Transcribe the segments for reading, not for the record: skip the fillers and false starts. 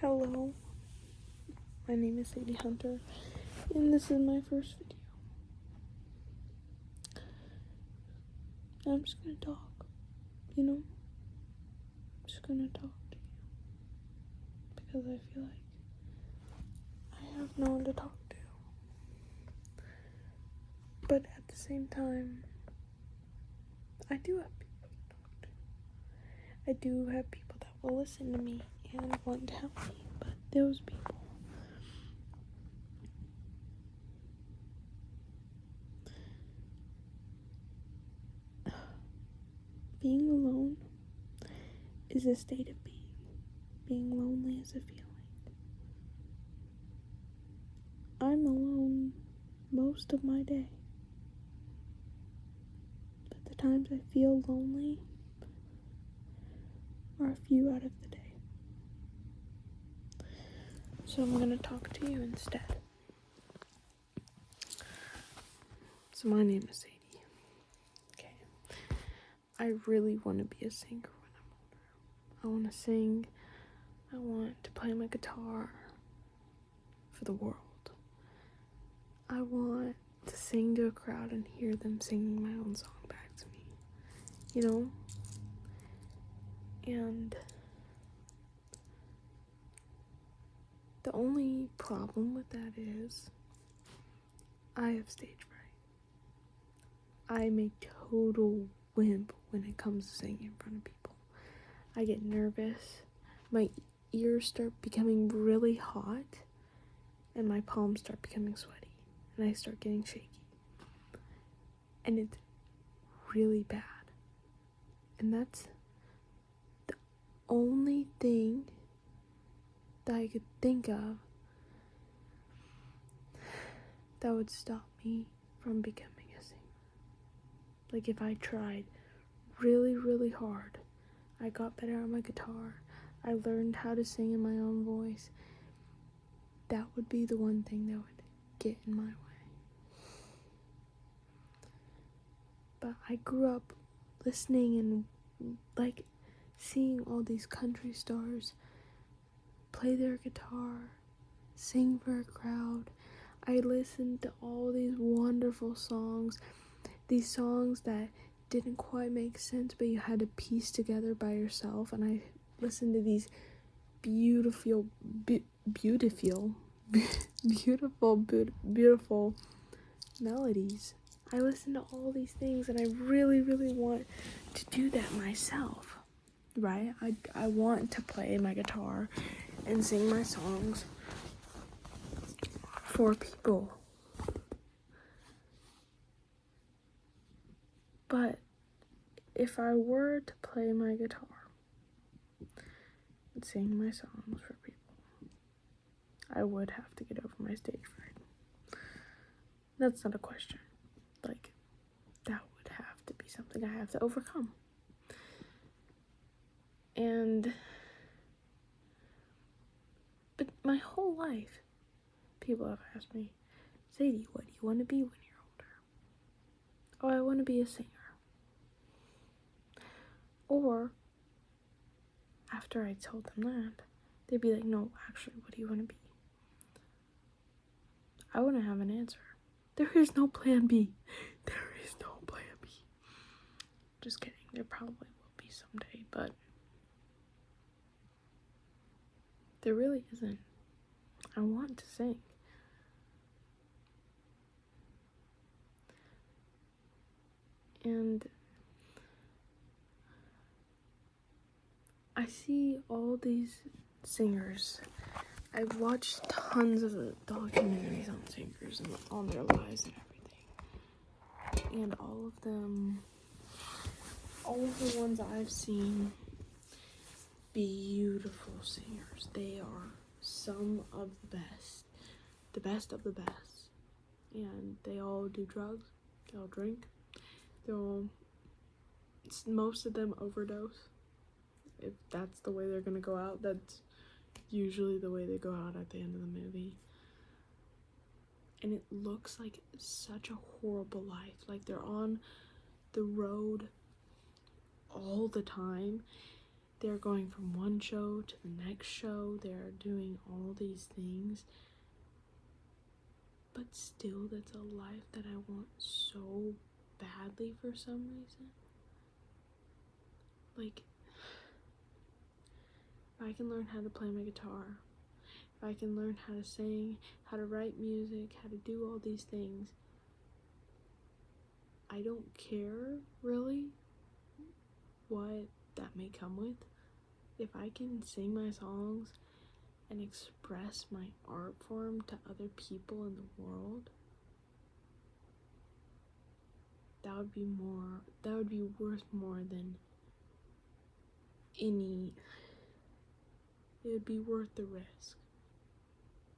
Hello, my name is Sadie Hunter, and this is my first video. I'm just gonna talk, I'm just gonna talk to you, because I feel like I have no one to talk to. But at the same time, I do have people to talk to. I do have people that will listen to me and want to help me, but those people, being alone is a state of being. Being lonely is a feeling. I'm alone most of my day. But the times I feel lonely are a few out of the day. So I'm gonna talk to you instead. So my name is Sadie. Okay. I really want to be a singer when I'm older. I want to sing. I want to play my guitar for the world. I want to sing to a crowd and hear them singing my own song back to me, And the only problem with that is I have stage fright. I'm a total wimp when it comes to singing in front of people. I get nervous. My ears start becoming really hot and my palms start becoming sweaty and I start getting shaky. And it's really bad. And that's the only thing that I could think of that would stop me from becoming a singer. Like if I tried really, really hard, I got better on my guitar, I learned how to sing in my own voice, that would be the one thing that would get in my way. But I grew up listening and seeing all these country stars play their guitar, sing for a crowd. I listened to all these wonderful songs, these songs that didn't quite make sense but you had to piece together by yourself, and I listened to these beautiful melodies. I listen to all these things and I really, really want to do that myself, right? I want to play my guitar and sing my songs for people. But if I were to play my guitar and sing my songs for people, I would have to get over my stage fright. That's not a question. That would have to be something I have to overcome. But my whole life, people have asked me, Sadie, what do you want to be when you're older? Oh, I want to be a singer. Or, after I told them that, they'd be like, no, actually, what do you want to be? I wouldn't have an answer. There is no plan B. There is no plan B. Just kidding. There probably will be someday, but there really isn't. I want to sing. And I see all these singers. I've watched tons of documentaries on singers and on their lives and everything. And all of the ones I've seen, beautiful singers. They are some of the best of the best. And they all do drugs, they all drink, most of them overdose. If that's the way they're gonna go out, that's usually the way they go out at the end of the movie. And it looks like such a horrible life. Like they're on the road all the time they're going from one show to the next show. They're doing all these things. But still, that's a life that I want so badly for some reason. Like, if I can learn how to play my guitar, if I can learn how to sing, how to write music, how to do all these things, I don't care, really, what that may come with. If I can sing my songs and express my art form to other people in the world, that would be worth more than it would be worth the risk,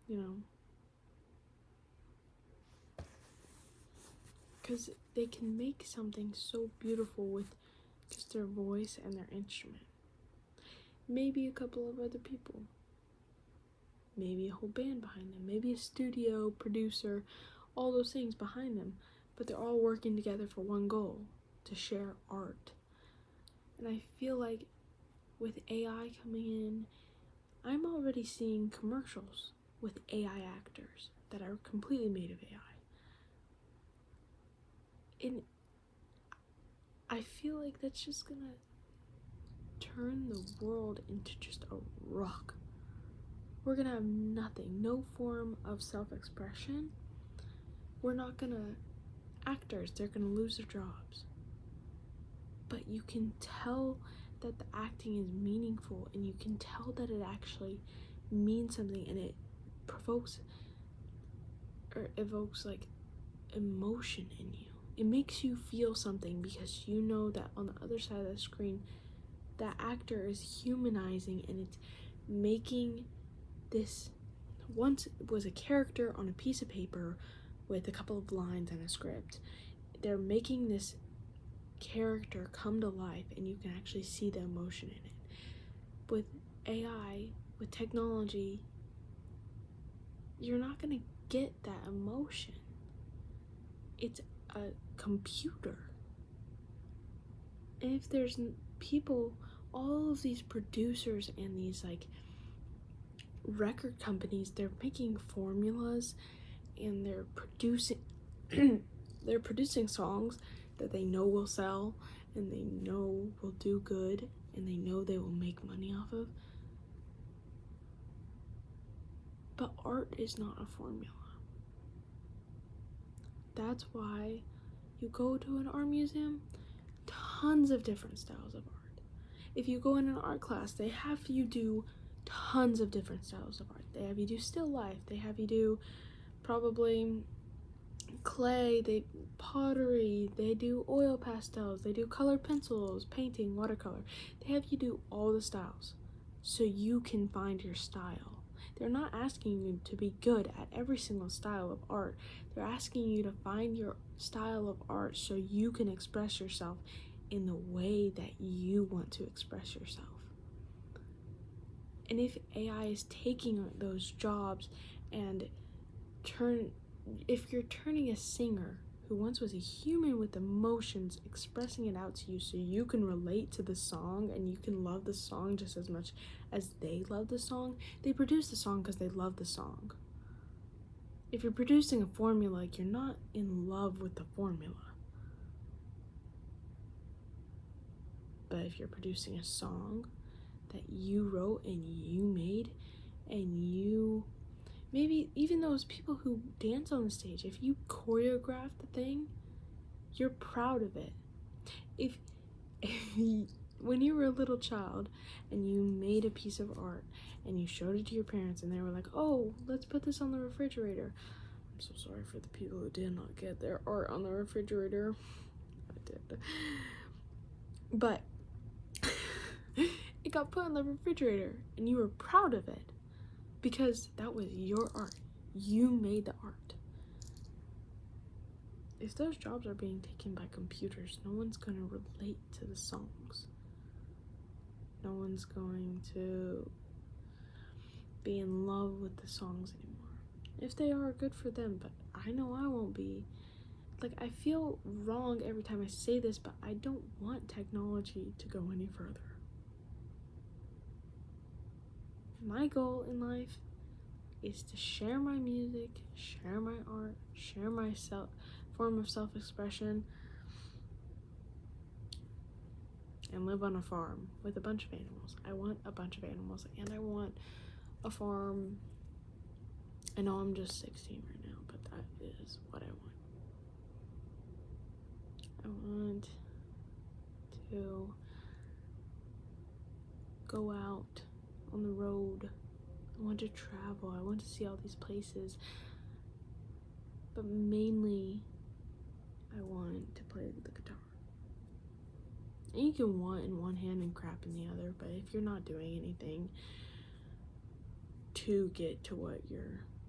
you know? Because they can make something so beautiful with just their voice and their instrument. Maybe a couple of other people. Maybe a whole band behind them. Maybe a studio, producer, all those things behind them. But they're all working together for one goal, to share art. And I feel like with AI coming in, I'm already seeing commercials with AI actors that are completely made of AI. And I feel like that's just gonna turn the world into just a rock. We're gonna have nothing, no form of self-expression. We're not gonna, actors, they're gonna lose their jobs. But you can tell that the acting is meaningful, and you can tell that it actually means something, and it provokes or evokes like emotion in you. It makes you feel something because you know that on the other side of the screen, that actor is humanizing, and it's making this, once it was a character on a piece of paper with a couple of lines and a script, they're making this character come to life, and you can actually see the emotion in it. With AI, with technology, you're not gonna get that emotion. It's a computer. And if there's people, all of these producers and these like record companies, they're making formulas, and they're producing they're producing songs that they know will sell, and they know will do good, and they know they will make money off of. But art is not a formula. That's why you go to an art museum, tons of different styles of art. If you go in an art class, they have you do tons of different styles of art. They have you do still life, they have you do probably clay, pottery, they do oil pastels, they do colored pencils, painting, watercolor. They have you do all the styles so you can find your style. They're not asking you to be good at every single style of art. They're asking you to find your style of art so you can express yourself in the way that you want to express yourself. And if AI is taking those jobs and if you're turning a singer who once was a human with emotions, expressing it out to you so you can relate to the song and you can love the song just as much as they love the song, they produce the song because they love the song. If you're producing a formula, you're not in love with the formula. But if you're producing a song that you wrote and you made, and you, maybe even those people who dance on the stage, if you choreograph the thing, you're proud of it. If when you were a little child and you made a piece of art and you showed it to your parents and they were like, oh, let's put this on the refrigerator. I'm so sorry for the people who did not get their art on the refrigerator. I did. But it got put on the refrigerator and you were proud of it because that was your art. You made the art. If those jobs are being taken by computers, no one's going to relate to the songs. No one's going to be in love with the songs anymore. If they are, good for them, but I know I won't be. Like, I feel wrong every time I say this, but I don't want technology to go any further. My goal in life is to share my music, share my art, share my form of self-expression, and live on a farm with a bunch of animals. I want a bunch of animals, and I want a farm. I know I'm just 16 right now, but that is what I want. I want to go out on the road. I want to travel. I want to see all these places. But mainly, I want to play the guitar. And you can want in one hand and crap in the other, but if you're not doing anything to get to what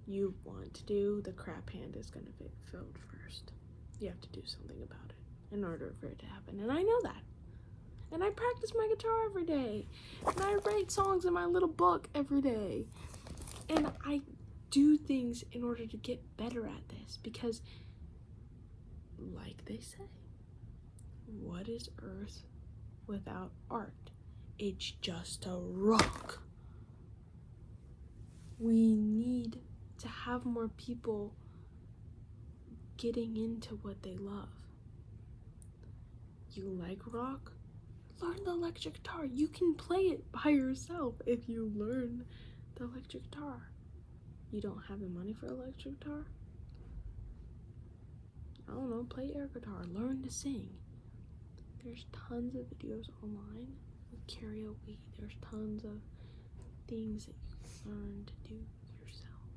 you want to do, the crap hand is going to get filled first. You have to do something about it in order for it to happen. And I know that. And I practice my guitar every day. And I write songs in my little book every day. And I do things in order to get better at this because, like they say, what is Earth without art? It's just a rock. We need to have more people getting into what they love. You like rock? Learn the electric guitar. You can play it by yourself if you learn the electric guitar. You don't have the money for electric guitar? I don't know, play air guitar. Learn to sing. There's tons of videos online with karaoke. There's tons of things that you can learn to do yourself.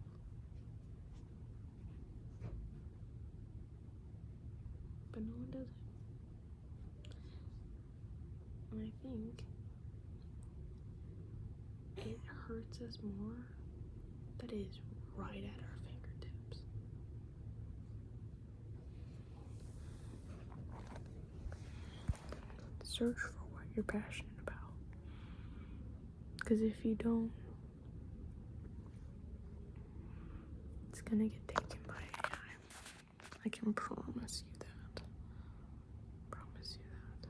But no one does it. And I think it hurts us more that it is right at our fingertips. Search for what you're passionate about. Because if you don't, it's gonna get taken by AI. I can promise you that. Promise you that.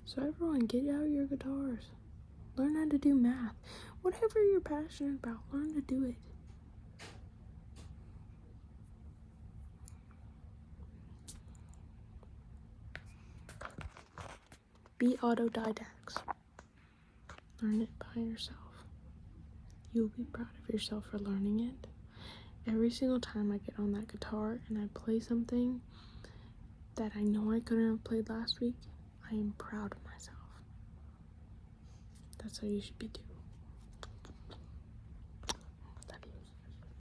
So everyone, get out your guitars. Learn how to do math. Whatever you're passionate about, learn to do it. Be autodidacts. Learn it by yourself. You'll be proud of yourself for learning it. Every single time I get on that guitar and I play something that I know I couldn't have played last week, I am proud of myself. That's how you should be doing.